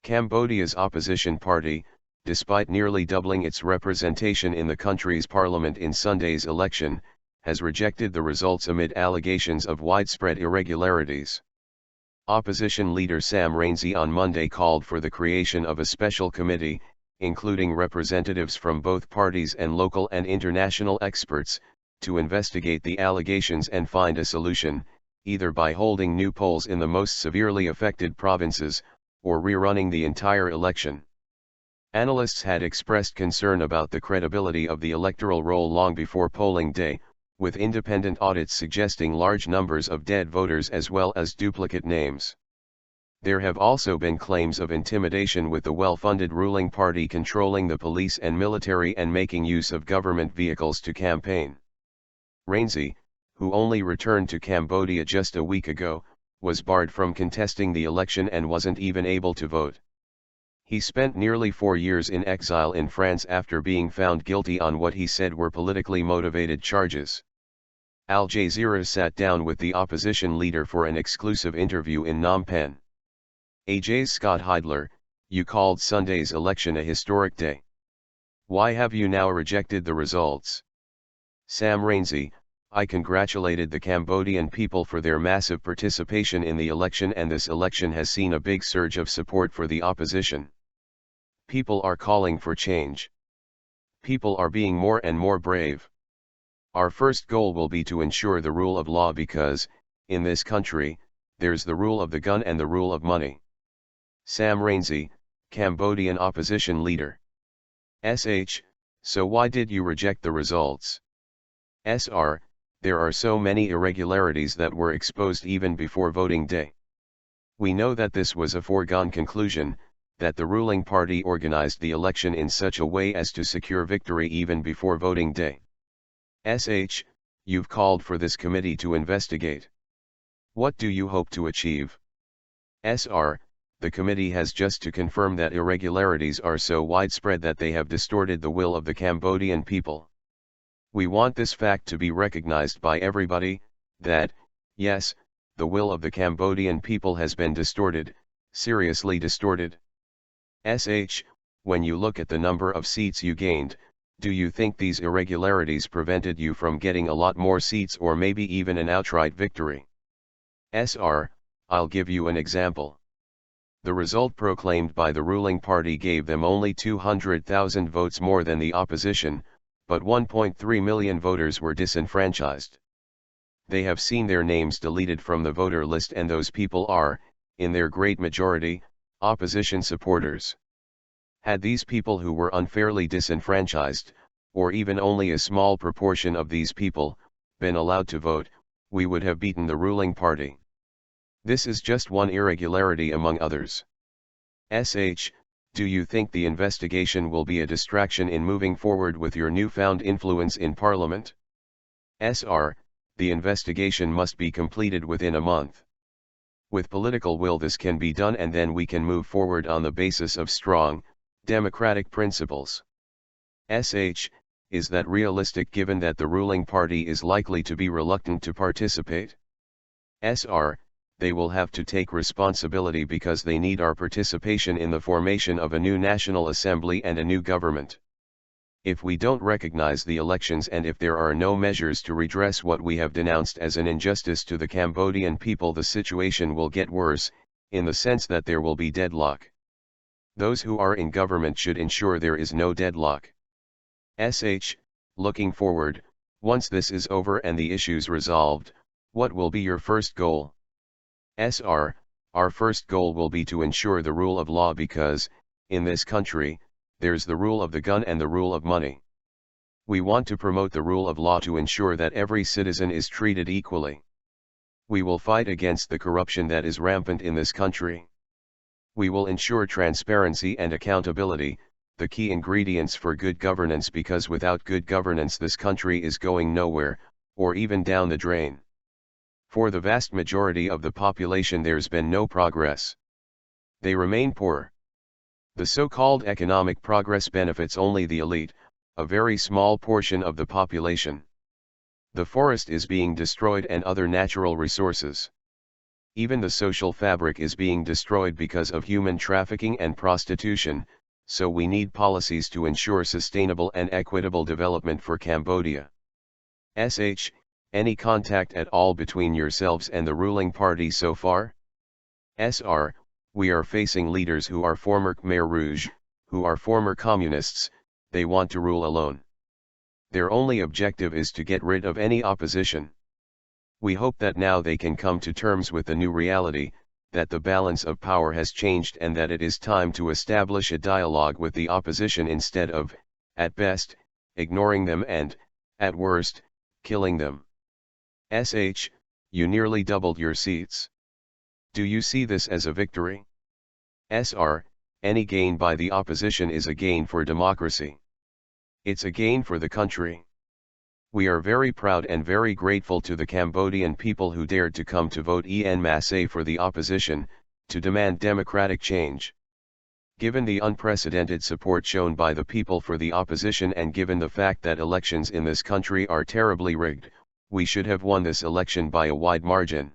Cambodia's opposition party, despite nearly doubling its representation in the country's parliament in Sunday's election, has rejected the results amid allegations of widespread irregularities. Opposition leader Sam Rainsy on Monday called for the creation of a special committee, including representatives from both parties and local and international experts, to investigate the allegations and find a solution, either by holding new polls in the most severely affected provinces, or rerunning the entire election. Analysts had expressed concern about the credibility of the electoral roll long before polling day, with independent audits suggesting large numbers of dead voters as well as duplicate names. There have also been claims of intimidation, with the well-funded ruling party controlling the police and military and making use of government vehicles to campaign. Rainsy, who only returned to Cambodia just a week ago, was barred from contesting the election and wasn't even able to vote. He spent nearly 4 years in exile in France after being found guilty on what he said were politically motivated charges. Al Jazeera sat down with the opposition leader for an exclusive interview in Phnom Penh. AJ's Scott Heidler, you called Sunday's election a historic day. Why have you now rejected the results? Sam Rainsy, I congratulated the Cambodian people for their massive participation in the election, and this election has seen a big surge of support for the opposition. People are calling for change. People are being more and more brave. Our first goal will be to ensure the rule of law because, in this country, there's the rule of the gun and the rule of money. Sam Rainsy, Cambodian opposition leader. So why did you reject the results? There are so many irregularities that were exposed even before voting day. We know that this was a foregone conclusion, that the ruling party organized the election in such a way as to secure victory even before voting day. You've called for this committee to investigate. What do you hope to achieve? The committee has just to confirm that irregularities are so widespread that they have distorted the will of the Cambodian people. We want this fact to be recognized by everybody, that, yes, the will of the Cambodian people has been distorted, seriously distorted. When you look at the number of seats you gained, do you think these irregularities prevented you from getting a lot more seats or maybe even an outright victory? I'll give you an example. The result proclaimed by the ruling party gave them only 200,000 votes more than the opposition, but 1.3 million voters were disenfranchised. They have seen their names deleted from the voter list, and those people are, in their great majority, opposition supporters. Had these people who were unfairly disenfranchised, or even only a small proportion of these people, been allowed to vote, we would have beaten the ruling party. This is just one irregularity among others. Do you think the investigation will be a distraction in moving forward with your newfound influence in Parliament? The investigation must be completed within a month. With political will this can be done, and then we can move forward on the basis of strong, democratic principles. Is that realistic given that the ruling party is likely to be reluctant to participate? They will have to take responsibility because they need our participation in the formation of a new National Assembly and a new government. If we don't recognize the elections, and if there are no measures to redress what we have denounced as an injustice to the Cambodian people, the situation will get worse, in the sense that there will be deadlock. Those who are in government should ensure there is no deadlock. Looking forward, once this is over and the issues resolved, what will be your first goal? Our first goal will be to ensure the rule of law because, in this country, there's the rule of the gun and the rule of money. We want to promote the rule of law to ensure that every citizen is treated equally. We will fight against the corruption that is rampant in this country. We will ensure transparency and accountability, the key ingredients for good governance, because without good governance this country is going nowhere, or even down the drain. For the vast majority of the population there's been no progress. They remain poor. The so-called economic progress benefits only the elite, a very small portion of the population. The forest is being destroyed and other natural resources. Even the social fabric is being destroyed because of human trafficking and prostitution, so we need policies to ensure sustainable and equitable development for Cambodia. Any contact at all between yourselves and the ruling party so far? We are facing leaders who are former Khmer Rouge, who are former communists. They want to rule alone. Their only objective is to get rid of any opposition. We hope that now they can come to terms with the new reality, that the balance of power has changed and that it is time to establish a dialogue with the opposition instead of, at best, ignoring them and, at worst, killing them. You nearly doubled your seats. Do you see this as a victory? Any gain by the opposition is a gain for democracy. It's a gain for the country. We are very proud and very grateful to the Cambodian people who dared to come to vote en masse for the opposition, to demand democratic change. Given the unprecedented support shown by the people for the opposition and given the fact that elections in this country are terribly rigged, we should have won this election by a wide margin.